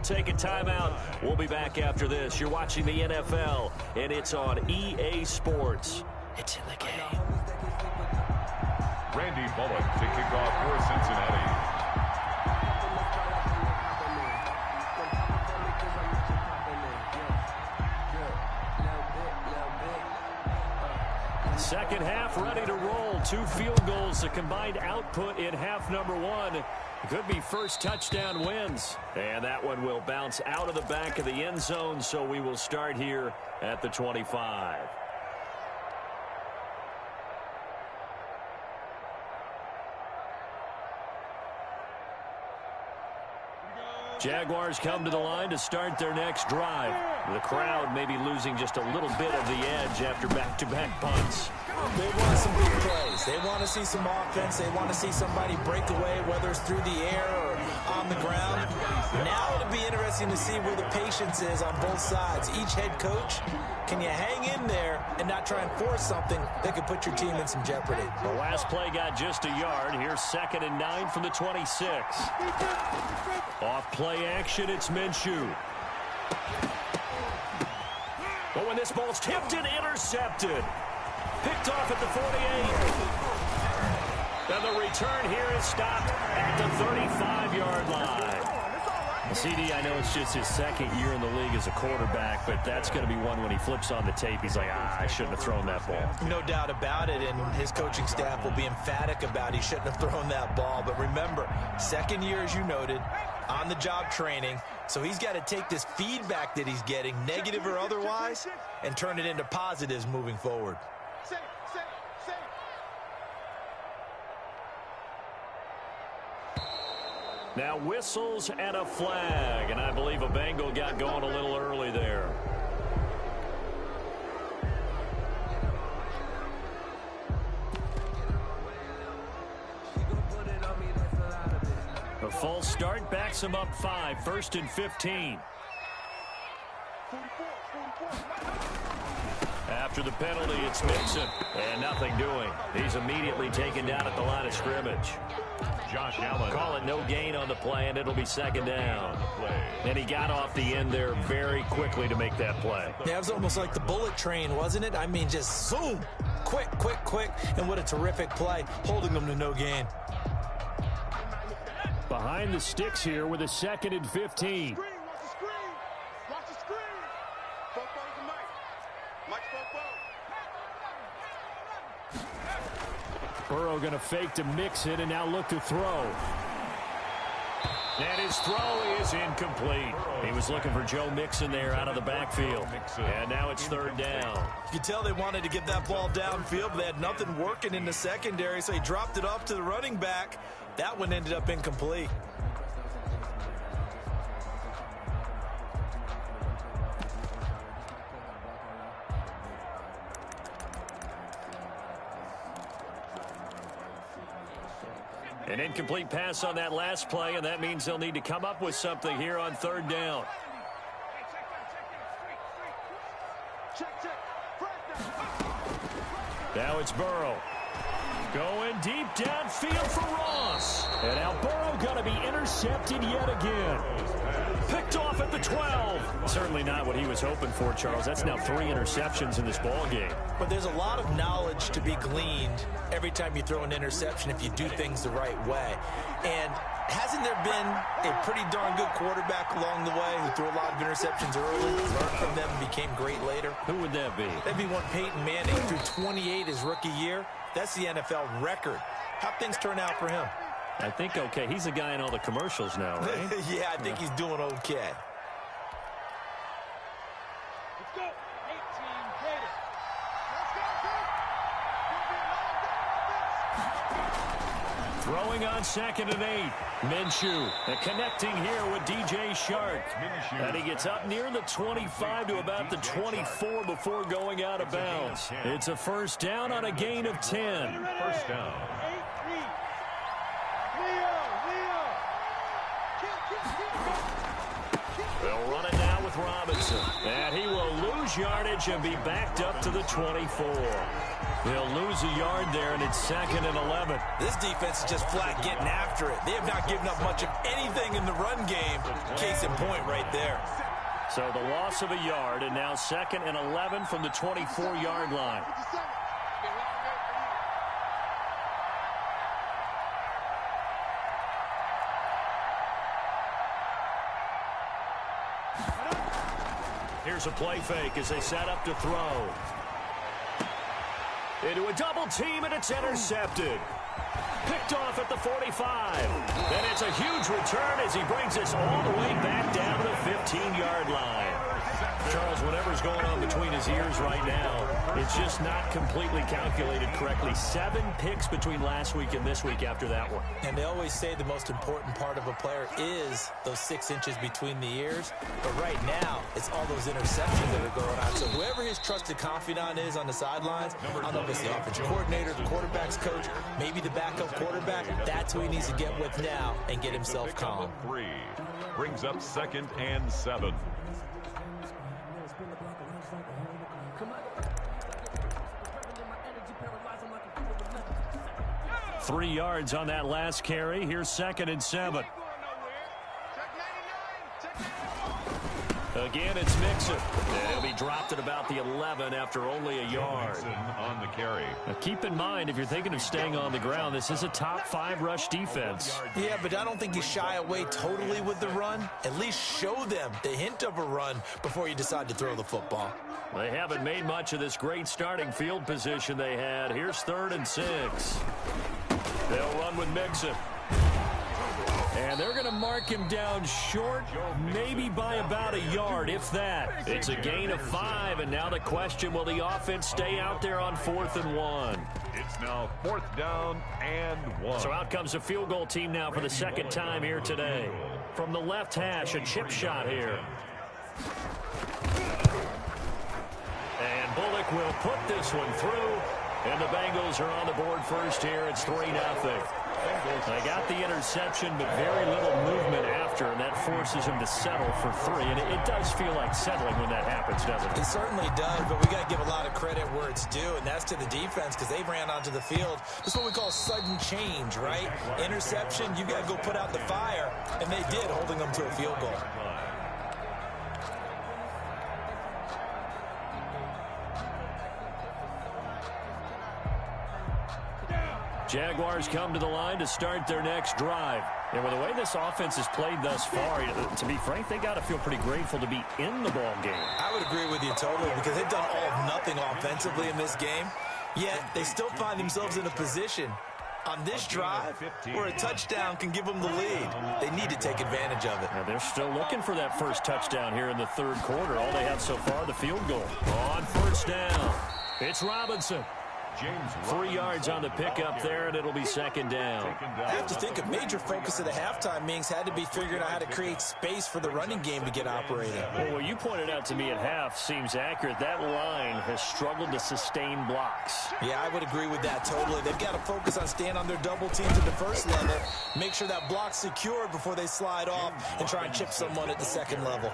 take a timeout. We'll be back after this. You're watching the NFL, and it's on EA Sports. It's in the game. Randy Bullock to kick off for Cincinnati. Second half ready to roll. 2 field goals, the combined output in half number 1. Could be first touchdown wins. And that one will bounce out of the back of the end zone, so we will start here at the 25. Jaguars come to the line to start their next drive. The crowd may be losing just a little bit of the edge after back-to-back punts. They want some big plays. They want to see some offense. They want to see somebody break away, whether it's through the air or on the ground. Now it'll be interesting to see where the patience is on both sides. Each head coach, can you hang in there and not try and force something that could put your team in some jeopardy? The last play got just a yard. Here's 2nd and 9 from the 26. Off play action, it's Minshew. But when this ball's tipped and intercepted. Picked off at the 48. And the return here is stopped at the 35-yard line. CD, I know it's just his 2nd year in the league as a quarterback, but that's going to be one when he flips on the tape. He's like, I shouldn't have thrown that ball. No doubt about it, and his coaching staff will be emphatic about he shouldn't have thrown that ball. But remember, 2nd year, as you noted, on-the-job training, so he's got to take this feedback that he's getting, negative or otherwise, and turn it into positives moving forward. Now whistles and a flag, and I believe a Bengal got going a little early there. A false start backs him up 5, 1st and 15. After the penalty, it's Mixon, and nothing doing. He's immediately taken down at the line of scrimmage. Josh Allen. Call it no gain on the play, and it'll be 2nd down. And he got off the end there very quickly to make that play. Yeah, it was almost like the bullet train, wasn't it? I mean, just zoom. Quick, quick, quick. And what a terrific play, holding them to no gain. Behind the sticks here with a 2nd and 15. Burrow going to fake to Mixon and now look to throw. And his throw is incomplete. He was looking for Joe Mixon there out of the backfield. And now it's 3rd down. You could tell they wanted to get that ball downfield, but they had nothing working in the secondary, so he dropped it off to the running back. That one ended up incomplete. An incomplete pass on that last play, and that means they'll need to come up with something here on 3rd down. Now it's Burrow. Going deep downfield for Ross. And now Burrow going to be intercepted yet again. Picked off at the 12. Certainly not what he was hoping for, Charles. That's now 3 interceptions in this ball game. But there's a lot of knowledge to be gleaned every time you throw an interception if you do things the right way. And hasn't there been a pretty darn good quarterback along the way who threw a lot of interceptions early, learned from them, and became great later? Who would that be? That'd be one Peyton Manning threw 28 his rookie year. That's the NFL record. How'd things turn out for him? I think okay. He's a guy in all the commercials now, right? Yeah, I think he's doing okay. Let's go. 18 Gators. Let's go. Throwing on 2nd and 8. Minshew connecting here with DJ Shark. And he gets up near the 25 to about the 24 before going out of bounds. It's a 1st down on a gain of 10. 1st down. They'll run it now with Robinson. And he will lose yardage and be backed up to the 24. He'll lose a yard there, and it's 2nd and 11. This defense is just flat getting after it. They have not given up much of anything in the run game. Case in point right there. So the loss of a yard, and now 2nd and 11 from the 24-yard line. Here's a play fake as they set up to throw. Into a double team, and it's intercepted. Picked off at the 45. And it's a huge return as he brings us all the way back down to the 15-yard line. Charles, whatever's going on between his ears right now, it's just not completely calculated correctly. 7 picks between last week and this week after that one. And they always say the most important part of a player is those 6 inches between the ears. But right now, it's all those interceptions that are going on. So whoever his trusted confidant is on the sidelines, I don't know if it's the offensive coordinator, the quarterback's coach, maybe the backup quarterback, that's who he needs to get with now and get himself calm. 3 brings up 2nd and 7. 3 yards on that last carry. Here's 2nd and 7. Again, it's Mixon. He'll be dropped at about the 11 after only a yard. On the carry. Now keep in mind, if you're thinking of staying on the ground, this is a top 5 rush defense. Yeah, but I don't think you shy away totally with the run. At least show them the hint of a run before you decide to throw the football. They haven't made much of this great starting field position they had. Here's 3rd and 6. They'll run with Mixon. And they're going to mark him down short, maybe by about a yard, if that. It's a gain of 5, and now the question, will the offense stay out there on 4th and 1? It's now 4th down and 1. So out comes a field goal team now for the 2nd time here today. From the left hash, a chip shot here. And Bullock will put this one through. And the Bengals are on the board first here. It's 3-0. They got the interception, but very little movement after, and that forces him to settle for 3. And it does feel like settling when that happens, doesn't it? It certainly does, but we got to give a lot of credit where it's due, and that's to the defense because they ran onto the field. This is what we call sudden change, right? Interception, you got to go put out the fire, and they did, holding them to a field goal. Jaguars come to the line to start their next drive. And with the way this offense has played thus far, to be frank, they got to feel pretty grateful to be in the ball game. I would agree with you totally because they've done all of nothing offensively in this game, yet they still find themselves in a position on this drive where a touchdown can give them the lead. They need to take advantage of it. Now they're still looking for that first touchdown here in the 3rd quarter. All they have so far, the field goal. On 1st down, it's Robinson. 3 yards on the pickup there, and it'll be 2nd down. I have to think a major focus of the halftime meetings had to be figuring out how to create space for the running game to get operating. Well, what you pointed out to me at half seems accurate. That line has struggled to sustain blocks. Yeah, I would agree with that totally. They've got to focus on staying on their double teams at the 1st level, make sure that block's secured before they slide off and try and chip someone at the 2nd level.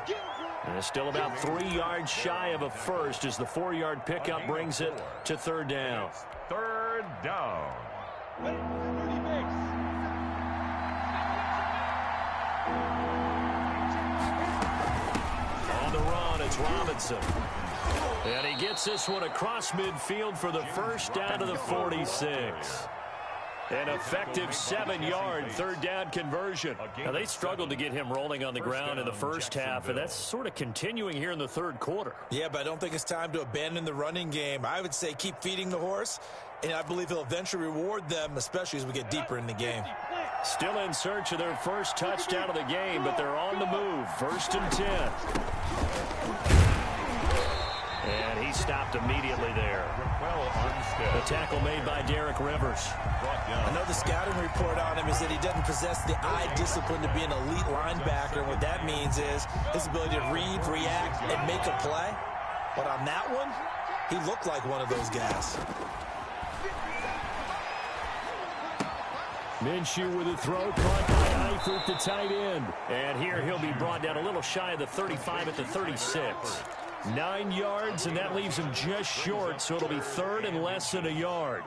And it's still about 3 yards shy of a first as the 4-yard pickup brings it to 3rd down. 3rd down. On the run, it's Robinson. And he gets this one across midfield for the first down to the 46. An effective 7-yard 3rd down conversion. Now, they struggled to get him rolling on the ground in the first half, and that's sort of continuing here in the 3rd quarter. Yeah, but I don't think it's time to abandon the running game. I would say keep feeding the horse, and I believe he'll eventually reward them, especially as we get deeper in the game. Still in search of their first touchdown of the game, but they're on the move. 1st and 10. And he stopped immediately there. The tackle made by Derek Rivers. I know the scouting report on him is that he doesn't possess the eye discipline to be an elite linebacker. And what that means is his ability to read, react, and make a play. But on that one, he looked like one of those guys. Minshew with a throw, caught by Eifert, the tight end. And here he'll be brought down a little shy of the 35 at the 36. 9 yards, and that leaves him just short, so it'll be third and less than a yard.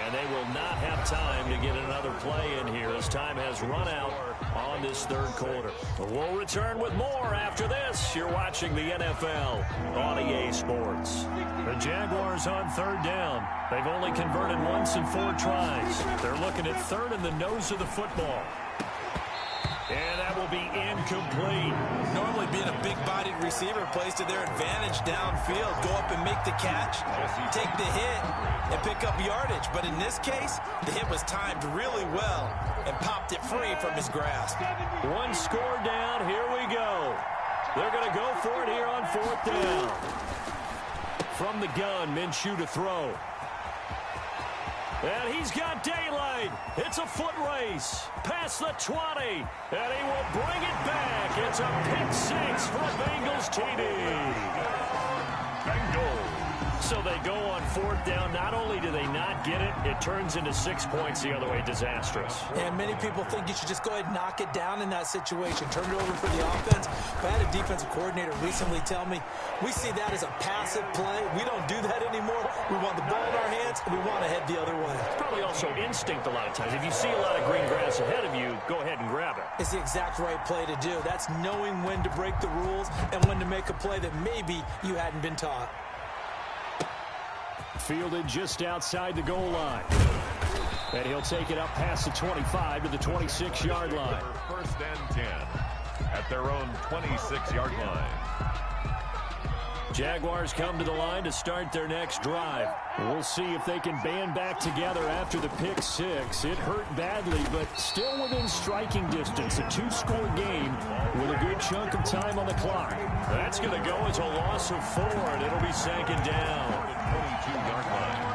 And they will not have time to get another play in here as time has run out on this third quarter. We'll return with more after this. You're watching the NFL on EA Sports. The Jaguars on third down. They've only converted once in 4 tries. They're looking at third in the nose of the football. And that will be incomplete. Normally being a big-bodied receiver plays to their advantage downfield. Go up and make the catch, take the hit, and pick up yardage. But in this case, the hit was timed really well and popped it free from his grasp. One score down. Here we go. They're going to go for it here on fourth down. From the gun, Minshew to throw. And he's got daylight. It's a foot race. Past the 20. And he will bring it back. It's a pick 6 for a Bengals TD. Bengals. So they go on fourth down. Not only do they not get it, it turns into 6 points the other way. Disastrous. And many people think you should just go ahead and knock it down in that situation. Turn it over for the offense. But I had a defensive coordinator recently tell me, we see that as a passive play. We don't do that anymore. We want the ball in our hands, and we want to head the other way. It's probably also instinct a lot of times. If you see a lot of green grass ahead of you, go ahead and grab it. It's the exact right play to do. That's knowing when to break the rules and when to make a play that maybe you hadn't been taught. Fielded just outside the goal line. And he'll take it up past the 25 to the 26-yard line. First and 10 at their own 26-yard line. Jaguars come to the line to start their next drive. We'll see if they can band back together after the pick 6. It hurt badly, but still within striking distance. A 2-score game with a good chunk of time on the clock. That's going to go as a loss of 4, and it'll be second down. 22-yard line.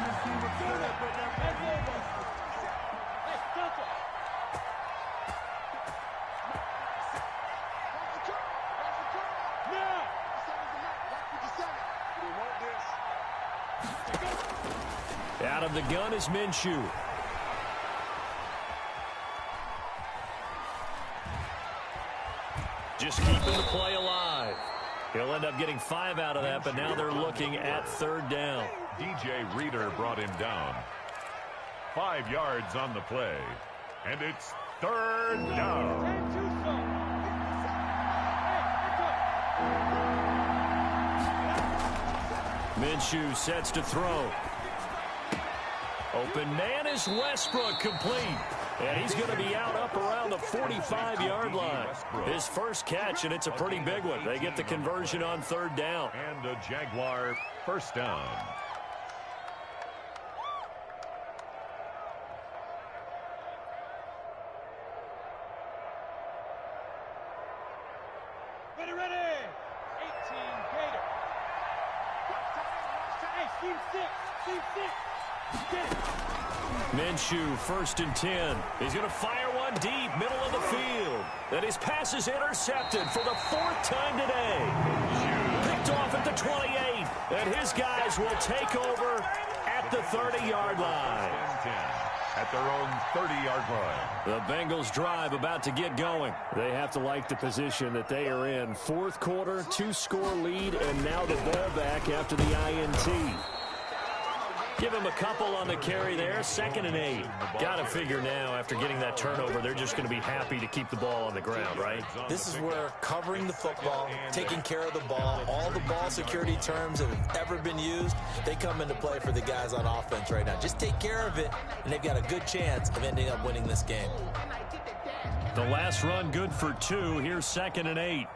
Out of the gun is Minshew. Just keeping the play alive. He'll end up getting 5 out of that, but now they're looking at third down. DJ Reader brought him down. 5 yards on the play. And it's third down. Minshew sets to throw. Open man is Westbrook, complete. And he's going to be out up around the 45-yard line. His first catch, and it's a pretty big one. They get the conversion on third down. And a Jaguar first down. Ready, ready. 18 Gator. Hey, Steve 6. Steve 6. Get it. Minshew, first and 10. He's going to fire one deep, middle of the field. And his pass is intercepted for the 4th time today. Picked off at the 28. And his guys will take over at the 30-yard line. At their own 30-yard line. The Bengals drive about to get going. They have to like the position that they are in. 4th quarter, 2-score lead, and now the ball back after the INT. Give him a couple on the carry there. 2nd and 8. Got to figure now, after getting that turnover, they're just going to be happy to keep the ball on the ground, right? This is where covering the football, taking care of the ball, all the ball security terms that have ever been used, they come into play for the guys on offense right now. Just take care of it, and they've got a good chance of ending up winning this game. The last run good for 2. Here's 2nd and 8.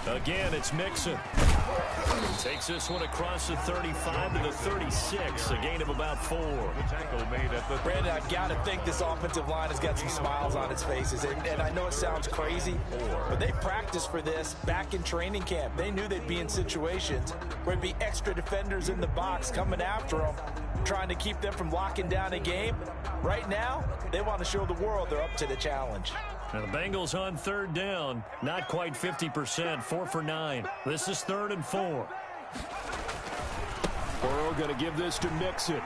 Again, it's Mixon. Takes this one across the 35 to the 36, a gain of about 4. The tackle made at the Brandon, I've got to think this offensive line has got some smiles on its faces. And I know it sounds crazy, but they practiced for this back in training camp. They knew they'd be in situations where there'd be extra defenders in the box coming after them. trying to keep them from locking down a game. Right now, they want to show the world they're up to the challenge. And the Bengals on third down. Not quite 50%, 4 for 9. This is 3rd and 4. Burrow going to give this to Mixon.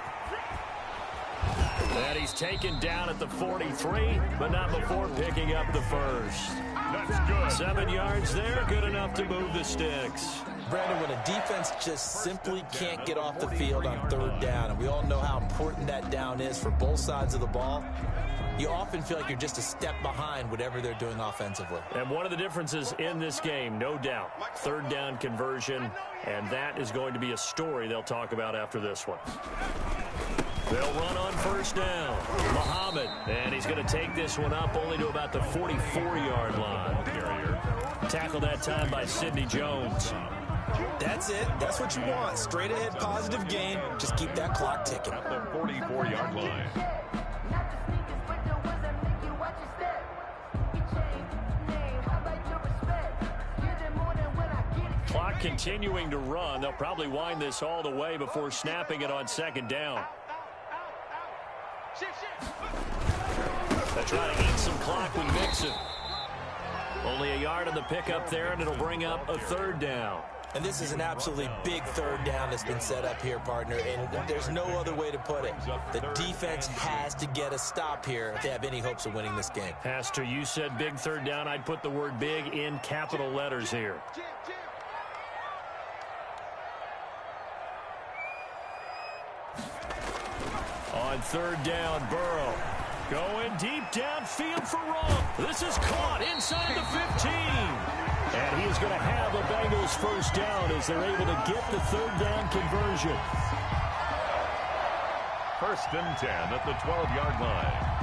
And he's taken down at the 43, but not before picking up the first. That's good. 7 yards there, good enough to move the sticks. Brandon, when a defense just simply can't get off the field on third down, and we all know how important that down is for both sides of the ball, you often feel like you're just a step behind whatever they're doing offensively. And one of the differences in this game, no doubt, third down conversion, and that is going to be a story they'll talk about after this one. They'll run on first down. Muhammad, and he's going to take this one up only to about the 44-yard line. Tackled that time by Sidney Jones. That's it. That's what you want. Straight ahead, positive gain. Just keep that clock ticking. At the 44-yard line. Clock continuing to run. They'll probably wind this all the way before snapping it on second down. They're trying to eat some clock with Mixon. Only a yard on the pickup there, and it'll bring up a third down. And this is an absolutely big third down that's been set up here, partner, and there's no other way to put it. The defense has to get a stop here if they have any hopes of winning this game. Pastor, you said big third down. I'd put the word big in capital letters here. On third down, Burrow. Going deep downfield for Ross. This is caught inside the 15. And he is going to have the Bengals first down as they're able to get the third down conversion. 1st and 10 at the 12-yard line.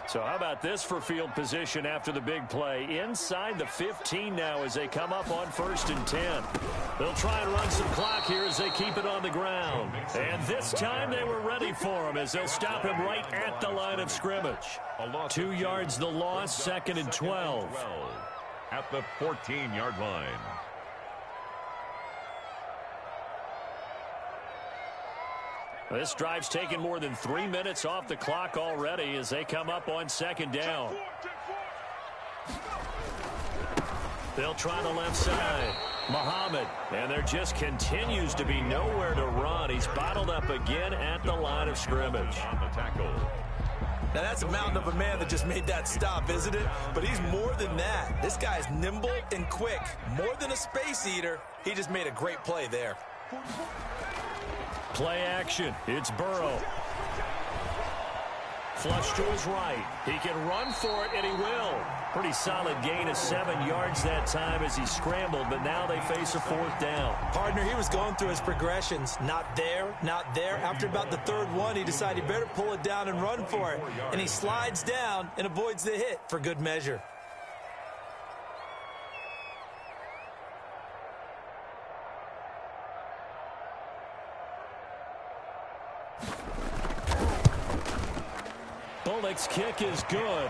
So how about this for field position after the big play? Inside the 15 now as they come up on 1st and 10. They'll try and run some clock here as they keep it on the ground. And this time they were ready for him as they'll stop him right at the line of scrimmage. 2 yards the loss, 2nd and 12. At the 14-yard line. This drive's taken more than 3 minutes off the clock already as they come up on 2nd down. They'll try the left side. Muhammad, and there just continues to be nowhere to run. He's bottled up again at the line of scrimmage. On the tackle. Now, that's a mountain of a man that just made that stop, isn't it? But he's more than that. This guy's nimble and quick. More than a space eater. He just made a great play there. Play action. It's Burrow. Flush to his right. He can run for it, and he will. Pretty solid gain of 7 yards that time as he scrambled, but now they face a 4th down. Partner, he was going through his progressions. Not there, not there. After about the 3rd one, he decided he better pull it down and run for it. And he slides down and avoids the hit for good measure. Bullock's kick is good,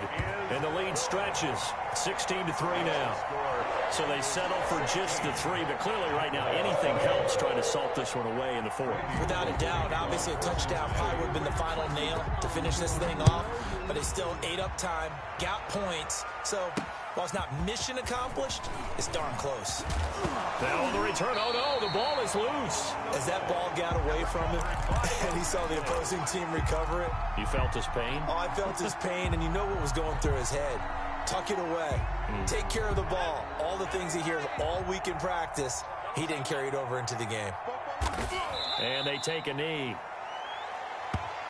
and the lead stretches. 16-3 now. So they settle for just the 3, but clearly right now anything helps trying to salt this one away in the 4th. Without a doubt, obviously a touchdown probably would have been the final nail to finish this thing off, but they still ate up time, got points, so while it's not mission accomplished, it's darn close. Now on the return, oh no, the ball is loose. As that ball got away from him, and he saw the opposing team recover it. You felt his pain? Oh, I felt his pain, and you know what was going through his head. Tuck it away. Take care of the ball. All the things he hears all week in practice, he didn't carry it over into the game. And they take a knee.